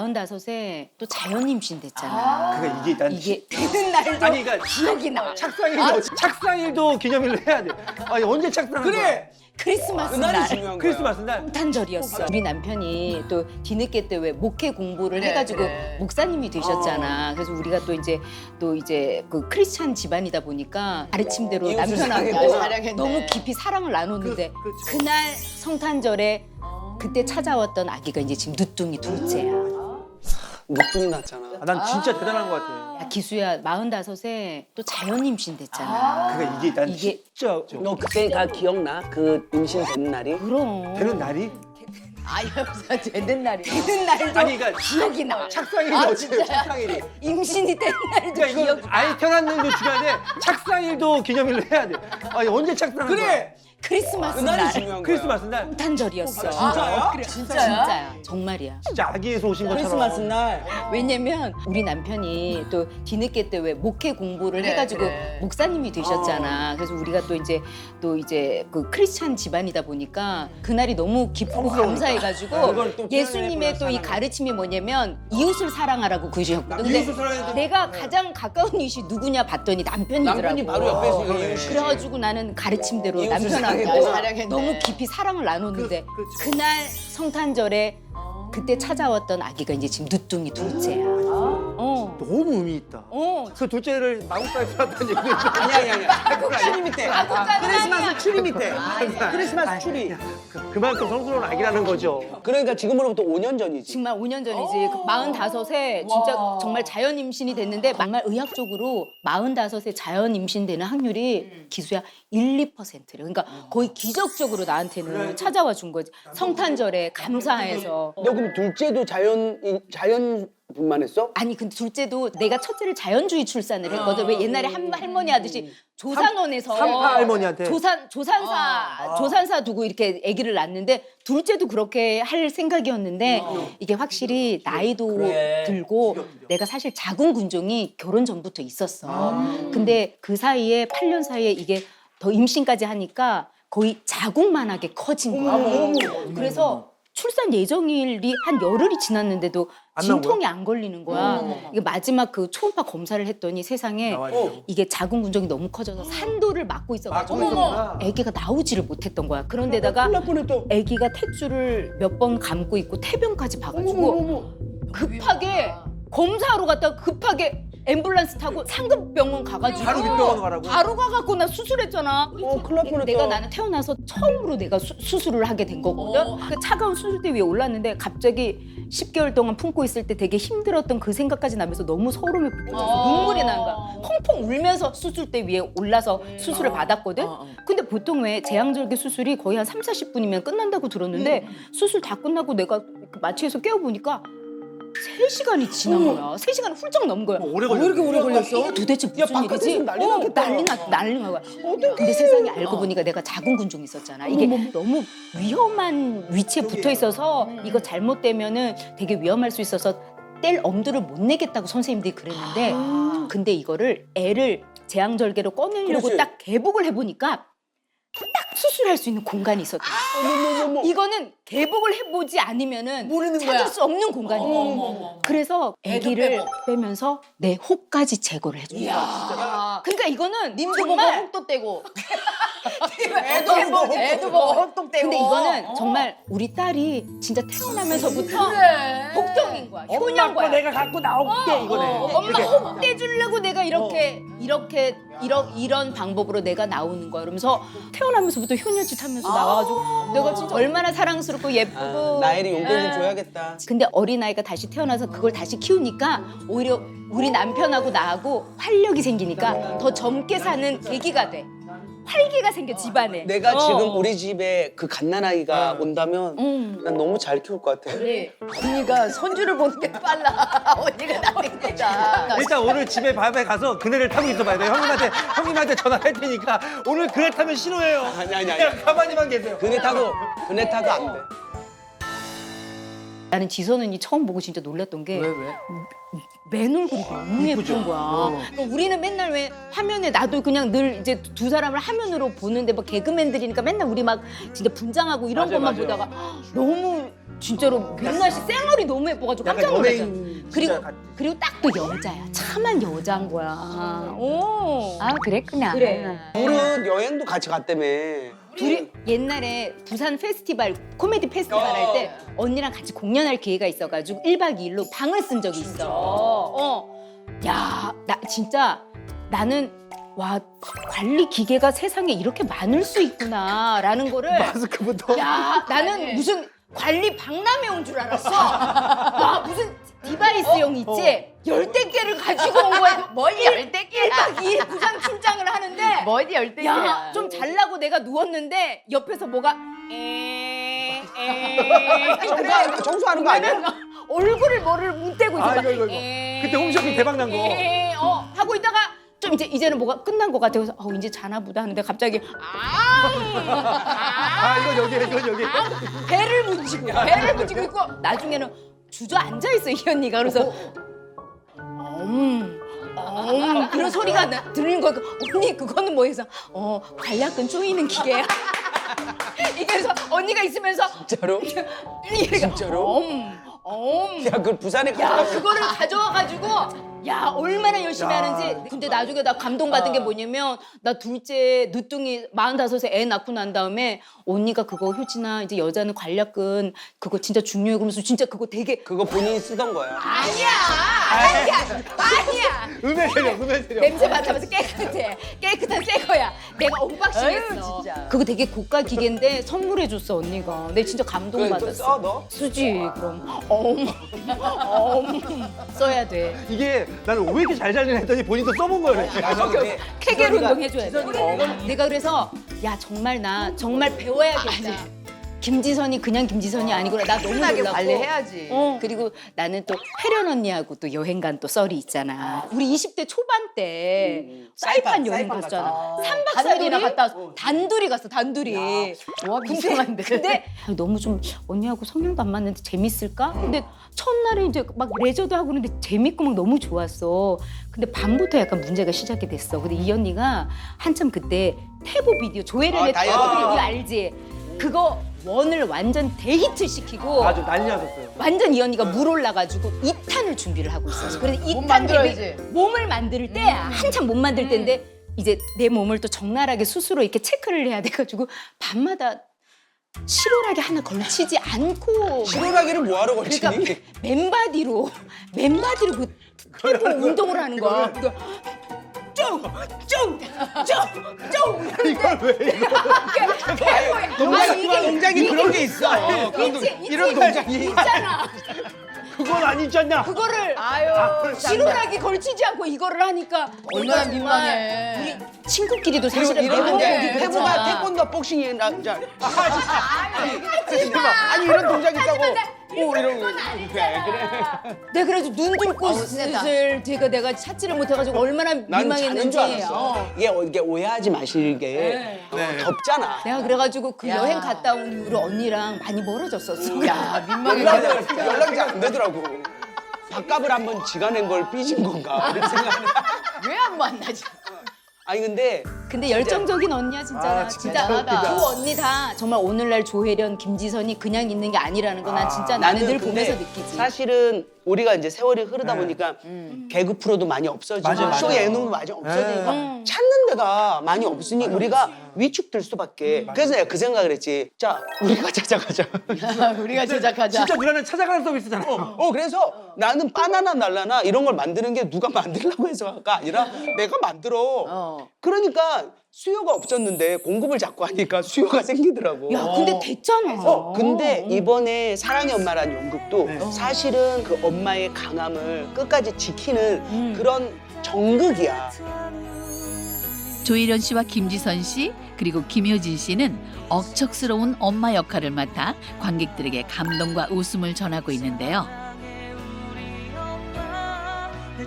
45에 또 자연 임신 됐잖아. 그러니까 이게 난 이게 되는 날도 아니 그러니까 기억이 나. 착상일도 기념일로 해야 돼. 아니 언제 착상한 거야? 크리스마스 그날이 날. 중요한 거야. 크리스마스 날. 성탄절이었어. 우리 남편이 또 뒤늦게 때 왜 목회 공부를 그래, 해가지고 그래. 목사님이 되셨잖아. 그래서 우리가 또 이제 그 크리스찬 집안이다 보니까 가르침대로 이웃을 남편하고 사랑했네. 너무 깊이 사랑을 나눴는데 그렇죠. 그날 성탄절에 그때 찾아왔던 아기가 이제 지금 누뚱이 둘째야. 늦둥이 났잖아. 난 진짜 대단한 것 같아. 야, 기수야 45에 또 자연 임신 됐잖아. 그러니까 이게 난 이게- 진짜 너 그때가 기억나? 그 임신 된 날이? 그럼. 되는 날이? 아여사 되는 날이. 되는 날도 아니 그러니까 기억이 나. 착상일이 아, 어째요? 진짜요? 착상일이. 임신이 된 날도 그러니까 이거 기억이 나. 아이 태어난 날도 중요한데 착상일도 기념일로 해야 돼. 아니 언제 착상한 거야? 크리스마스 그날이 날. 중요한 거야. 크리스마스 날. 성탄절이었어. 진짜요? 진짜야? 정말이야. 진짜 아기에서 오신 것처럼. 크리스마스 날. 왜냐면 우리 남편이 또 뒤늦게 때 왜 목회 공부를 그래, 해가지고 그래. 목사님이 되셨잖아. 그래서 우리가 또 이제 그 크리스찬 집안이다 보니까 그날이 너무 기쁘고 감사해가지고 그걸 또 예수님의 또 이 표현해보라, 가르침이 뭐냐면 이웃을 사랑하라고 그러셨거든. 근데 이웃을 사랑해야 돼. 내가 가장 가까운 이웃이 누구냐 봤더니 남편이더라고. 남편이 바로 옆에 있으니까 이웃이지. 그래가지고 나는 가르침대로 이웃을 남편하고 사랑했네. 너무 깊이 사랑을 나눴는데 그렇죠. 그날 성탄절에 그때 찾아왔던 아기가 이제 지금 누뚱이 둘째야. 너무 의미 있다. 그 둘째를 마국가에 살았다는 얘기도 있어. 아니야. 추리미 때. 크리스마스 추리미 때. 크리스마스 추리. 그만큼 성스러운 아기라는 거죠. 그러니까 지금으로부터 5년 전이지. 정말 5년 전이지. 그 45에 진짜 정말 자연 임신이 됐는데 정말 의학적으로 45에 자연 임신되는 확률이 기수야 1, 2%래. 그러니까 거의 기적적으로 나한테는 찾아와 준 거지. 성탄절에 감사해서. 너 그럼 둘째도 자연분만 했어? 아니 근데 둘째도 내가 첫째를 자연주의 출산을 했거든. 왜 옛날에 할머니 하듯이 조산원에서 삼파 할머니한테. 조산사 두고 이렇게 아기를 낳는데 둘째도 그렇게 할 생각이었는데 이게 확실히 나이도 그래. 들고 내가 사실 자궁근종이 결혼 전부터 있었어. 근데 그 사이에 8년 사이에 이게 더 임신까지 하니까 거의 자궁만하게 커진 거야. 그래서 출산 예정일이 한 열흘이 지났는데도 안 나온 진통이 안 걸리는 거야. 이게 마지막 그 초음파 검사를 했더니 세상에 나와있죠. 이게 자궁근종이 너무 커져서 산도를 막고 있어가지고 막고 있었구나. 아기가 나오지를 못했던 거야. 그런데다가 큰일 날 뻔했다. 아기가 탯줄을 몇 번 감고 있고 태변까지 봐가지고 급하게 검사하러 갔다가 급하게 앰뷸런스 타고 상급병원 가가지고 바로 윗병원 가라고? 바로 가갖고 나 수술했잖아. 큰일 날 뻔했다. 내가 나는 태어나서 처음으로 내가 수술을 하게 된 거거든. 그 차가운 수술대 위에 올랐는데 갑자기 10개월 동안 품고 있을 때 되게 힘들었던 그 생각까지 나면서 너무 소름이 돋아서 눈물이 나는 거야. 펑펑 울면서 수술대 위에 올라서 수술을 받았거든. 근데 보통 왜 제왕절개 수술이 거의 한 3, 40분이면 끝난다고 들었는데 수술 다 끝나고 내가 그 마취해서 깨워보니까 3시간이 지난 거야. 3시간이 훌쩍 넘은 거야. 오래 걸렸네. 왜 이렇게 오래 걸렸어? 이게 도대체 무슨 바깥에서 일이지? 난리 났겠다. 난리 난 거야. 근데 세상에 알고 보니까 내가 자궁근종이 있었잖아. 이게 너무 위험한 위치에 붙어 있어서 이거 잘못되면은 되게 위험할 수 있어서 뗄 엄두를 못 내겠다고 선생님들이 그랬는데 근데 이거를 애를 제왕절개로 꺼내려고 그렇지. 딱 개복을 해보니까 딱 수술할 수 있는 공간이 있었대. 이거는 개복을 해보지 않으면은 모르는 찾을 거야. 수 없는 공간이야. 그래서 아기를 빼면서 내 혹까지 제거를 해준 거야. 야. 그러니까 이거는 님도 보고 정말 혹도 떼고. 애도 보고 혹도 떼고. 근데 이거는 정말 우리 딸이 진짜 태어나면서부터 그래. 복덩인 거야. 엄마 효녀인 거 거야. 내가 갖고 나올게 이거네. 엄마 이렇게. 혹 떼주려고 내가 이런 방법으로 내가 나오는 거야. 그러면서 태어나면서부터 효녀짓 하면서 나와가지고 내가 진짜 얼마나 사랑스럽고 예쁘고. 나엘이 용돈 좀 줘야겠다. 근데 어린아이가 다시 태어나서 그걸 다시 키우니까 오히려 우리 남편하고 나하고 활력이 생기니까 더 젊게 사는 계기가 돼. 활기가 생겨 집안에. 내가 지금 우리 집에 그 갓난아이가 온다면 난 너무 잘 키울 것 같아. 언니가 손주를 보는 게 빨라. 언니가 나니까. 일단 오늘 집에 밤에 가서 그네를 타고 있어봐야 돼. 형님한테 전화할 테니까 오늘 그네 타면 싫어해요. 아니. 그냥 가만히만 계세요. 그네 타도 안 돼. 나는 지선 언니 처음 보고 진짜 놀랐던 게 맨 얼굴이 너무 예쁜 거야. 그러니까 우리는 맨날 왜 화면에 나도 그냥 늘 이제 두 사람을 화면으로 보는데 뭐 개그맨들이니까 맨날 우리 막 진짜 분장하고 이런 맞아, 것만 맞아. 보다가 너무 진짜로 민나 씨 쌩얼이 너무 예뻐가지고 깜짝 약간 놀랐잖아. 연예인 그리고 진짜 같- 그리고 딱 또 여자야. 참한 여자인 거야. 오. 아 그랬구나. 그래. 둘은 여행도 같이 갔다며. 둘이 옛날에 부산 페스티벌 코미디 페스티벌 할 때 언니랑 같이 공연할 기회가 있어가지고 1박 2일로 방을 쓴 적이 있어. 야, 나 진짜 나는 와 관리 기계가 세상에 이렇게 많을 수 있구나라는 거를 마스크부터. 야 나는 무슨 관리 박람회 온 줄 알았어. 와 무슨 디바이스용 있지? 열댓 개를 가지고 온 거야. 뭘 10대 1박 2일 부산 출장을 하는데 뭘 10대 야, 좀 잘나고 내가 누웠는데 옆에서 뭐가 청소하는 거 아니야? 얼굴을 뭐를 문대고 있어. 아이고, 이거. 그때 홈쇼핑 대박 난 거. 하고 있다가 좀 이제는 뭐가 끝난 것 같아. 그래서 이제 자나 보다 하는데 갑자기 이건 여기, 이건 여기. 배를 문지고 있고 나중에는 주저앉아 있어 이 언니가. 그래서 이런 소리가 들리는 거야. 언니 그거는 뭐 해서 관략근 조이는 기계야. 이게 그래서 언니가 있으면서 진짜로? 진짜로? 야, 그 부산에 야 가서 그거를 가져와가지고 야 얼마나 열심히 하는지. 근데 나중에 나 감동받은 게 뭐냐면 나 둘째 늦둥이 45세 애 낳고 난 다음에 언니가 그거 효진아 이제 여자는 관략근 그거 진짜 중요해 그러면서 진짜 그거 되게 그거 본인이 쓰던 거야. 아니야 음의 세력, 음의 세력. 냄새 맡아봐서 깨끗한 새 거야. 내가 언박싱했어. 아유, 진짜. 그거 되게 고가 기계인데 선물해줬어 언니가. 내 진짜 그거 감동받았어. 써, 너? 쓰지 그럼. 써야 돼. 이게 나는 왜 이렇게 잘 살리나 했더니 본인도 써본 거예요. 근데 쾌결 지선이가- 운동 해줘야 돼. 내가 그래서 야 정말 나 정말 배워야겠다. 김지선이 그냥 김지선이 아니구나. 나 너무 편하게 놀랐고. 관리해야지. 그리고 나는 또 혜련 언니하고 또 여행 간 또 썰이 있잖아. 우리 20대 초반 때 사이판 여행 사이판 갔잖아. 갔잖아. 3박 단둘이? 4일이나 갔다 왔어. 단둘이 갔어 단둘이. 와 이상한데. 근데 너무 좀 언니하고 성향도 안 맞는데 재밌을까? 근데 첫날에 이제 막 레저도 하고 그러는데 재밌고 막 너무 좋았어. 근데 밤부터 약간 문제가 시작이 됐어. 근데 이 언니가 한참 그때 태보 비디오 조혜련의 태보 다이어트 비디오 비디오. 알지? 그거 원을 완전 대히트 시키고 아주 난리 났었어요. 완전 이 언니가 물 올라가지고 2탄을 준비를 하고 있었어. 그래서 2탄 만들어야지. 몸을 만들 때 한참 못 만들 때인데 이제 내 몸을 또 적나라하게 스스로 이렇게 체크를 해야 돼가지고 밤마다 실오라기 하나 걸치지 않고 실오라기를 뭐하러 걸치니? 그러니까 맨바디로 그 태보 운동을 하는 거야. 쫑쫑쫑쫑 이걸 왜 이거? 동작이 그런 게 있어. 이런 동작이. 있잖아. 그건 아니지 않냐? 그거를 아유 실오라기 걸치지 않고 이거를 하니까 얼마나 정말 민망해. 우리 친구끼리도 그리고 사실은 이런 매번 게 보기도 태보가 했잖아. 태권도 복싱이 남자. 아니 이런 동작 있다고. 오 이런 거. 내가 그래서 눈 뚫고 아우, 진짜. 슬슬 내가 찾지를 못해가지고 얼마나 나는 자는 민망했는지. 줄 알았어. 이게 오해하지 마시게 덥잖아. 내가 그래가지고 그 야. 여행 갔다 온 이후로 언니랑 많이 멀어졌었어. 야 민망해. 연락이 안 되더라고. 밥값을 한번 지가 낸 걸 삐진 건가 이런 생각을. 왜 안 만나지? 아니 근데 근데 열정적인 언니야 진짜. 아, 진짜 대단하다. 두 언니 다 정말 오늘날 조혜련, 김지선이 그냥 있는 게 아니라는 거 난 진짜 나는 늘 근데 보면서 느끼지. 사실은 우리가 이제 세월이 흐르다 보니까 개그 프로도 많이 없어지고 맞아, 쇼 맞아. 예능도 많이 없어지니까 네. 찾는 데가 많이 없으니 우리가 위축될 수밖에. 그래서 내가 그 생각을 했지. 자, 우리가 찾아가자. 우리가 제작하자. 진짜 누나는 찾아가는 서비스잖아. 그래서 나는 바나나 날라나 이런 걸 만드는 게 누가 만들라고 해서가 아니라 내가 만들어. 그러니까 수요가 없었는데 공급을 자꾸 하니까 수요가 생기더라고. 야 근데 됐잖아. 근데 이번에 사랑의 엄마라는 연극도 사실은 그 엄마의 강함을 끝까지 지키는 그런 정극이야. 조혜련 씨와 김지선 씨 그리고 김효진 씨는 억척스러운 엄마 역할을 맡아 관객들에게 감동과 웃음을 전하고 있는데요.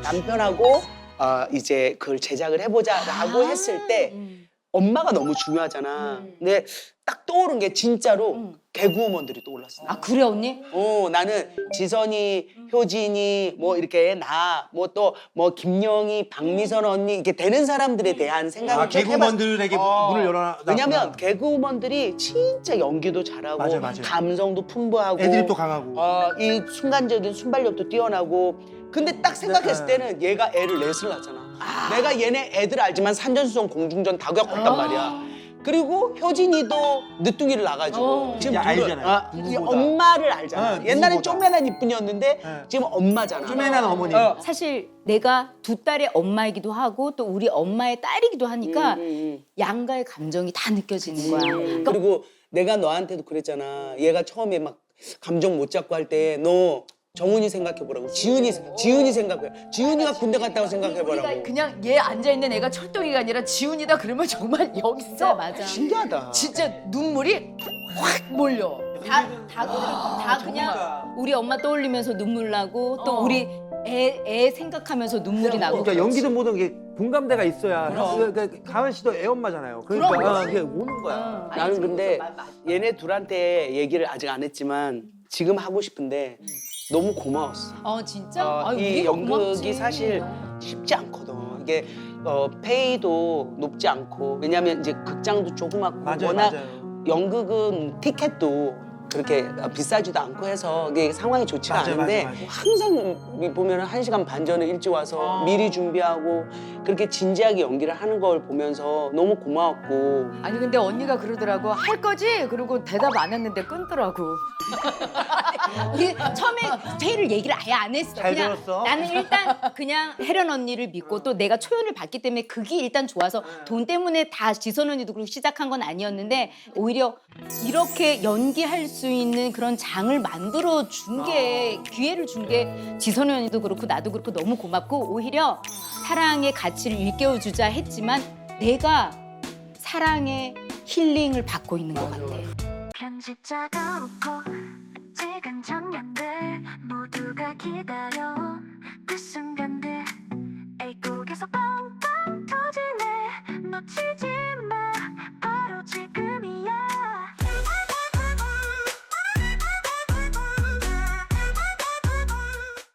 남편하고 이제 그걸 제작을 해보자라고 했을 때 엄마가 너무 중요하잖아. 근데 딱 떠오른 게 진짜로 개그우먼들이 떠올랐어. 아 그래 언니? 나는 지선이, 효진이, 뭐 이렇게 나, 뭐 또 뭐 김영희, 박미선 언니 이렇게 되는 사람들에 대한 생각을 쭉 개그우먼들에게 해봤어. 문을 열어놨구나. 왜냐면 개그우먼들이 진짜 연기도 잘하고 맞아요, 맞아요. 감성도 풍부하고 애드립도 강하고. 이 순간적인 순발력도 뛰어나고. 근데 딱 생각했을 때는 얘가 애를 넷을 낳잖아. 내가 얘네 애들 알지만 산전수전 공중전 다 겪었단 말이야. 그리고 효진이도 늦둥이를 낳아가지고 지금 야, 둘은, 알잖아요. 이 누구보다. 엄마를 알잖아. 옛날엔 누구보다. 쪼매난 이쁜이었는데 지금 엄마잖아. 쪼매난 어머니. 사실 내가 두 딸의 엄마이기도 하고 또 우리 엄마의 딸이기도 하니까 양가의 감정이 다 느껴지는 거야. 그러니까 그리고 내가 너한테도 그랬잖아. 얘가 처음에 막 감정 못 잡고 할 때 너 정훈이 생각해보라고. 지훈이 생각해. 지훈이가 군대 갔다고 생각해보라고. 그냥 얘 앉아있는 애가 철동이가 아니라 지훈이다 그러면 정말 진짜 여기서 맞아. 신기하다. 진짜 눈물이 확 몰려. 다 그냥 우리 엄마 떠올리면서 눈물 나고 또 우리 애 생각하면서 눈물이 나고. 그러니까 연기든 뭐든 이게 공감대가 있어야. 그러니까 가은 씨도 애 엄마잖아요. 그러니까 그게 오는 거야. 나는 근데 얘네 둘한테 얘기를 아직 안 했지만 지금 하고 싶은데 너무 고마웠어. 진짜? 아유, 이 우리가 연극이 고맙지. 사실 쉽지 않거든. 이게 페이도 높지 않고 왜냐면 이제 극장도 조그맣고 맞아요, 워낙 맞아요. 연극은 티켓도 그렇게 비싸지도 않고 해서 이게 상황이 좋지가 맞아요, 않은데 맞아요, 맞아요. 항상 보면 1시간 반 전에 일찍 와서 미리 준비하고 그렇게 진지하게 연기를 하는 걸 보면서 너무 고마웠고 아니 근데 언니가 그러더라고 할 거지? 그리고 대답 안 했는데 끊더라고. 우리 처음에 회의를 얘기를 아예 안 했어. 잘 그냥 들었어. 나는 일단 그냥 혜련 언니를 믿고 또 내가 초연을 받기 때문에 그게 일단 좋아서 돈 때문에 다 지선 언니도 그렇고 시작한 건 아니었는데 오히려 이렇게 연기할 수 있는 그런 장을 만들어 준 게 기회를 준 게 지선 언니도 그렇고 나도 그렇고 너무 고맙고 오히려 사랑의 가치를 일깨워 주자 했지만 내가 사랑의 힐링을 받고 있는 것 같아. 편집자가 웃고 찍은 장면들 모두가 기다려 그 순간들 애국에서 빵빵 터지네 놓치지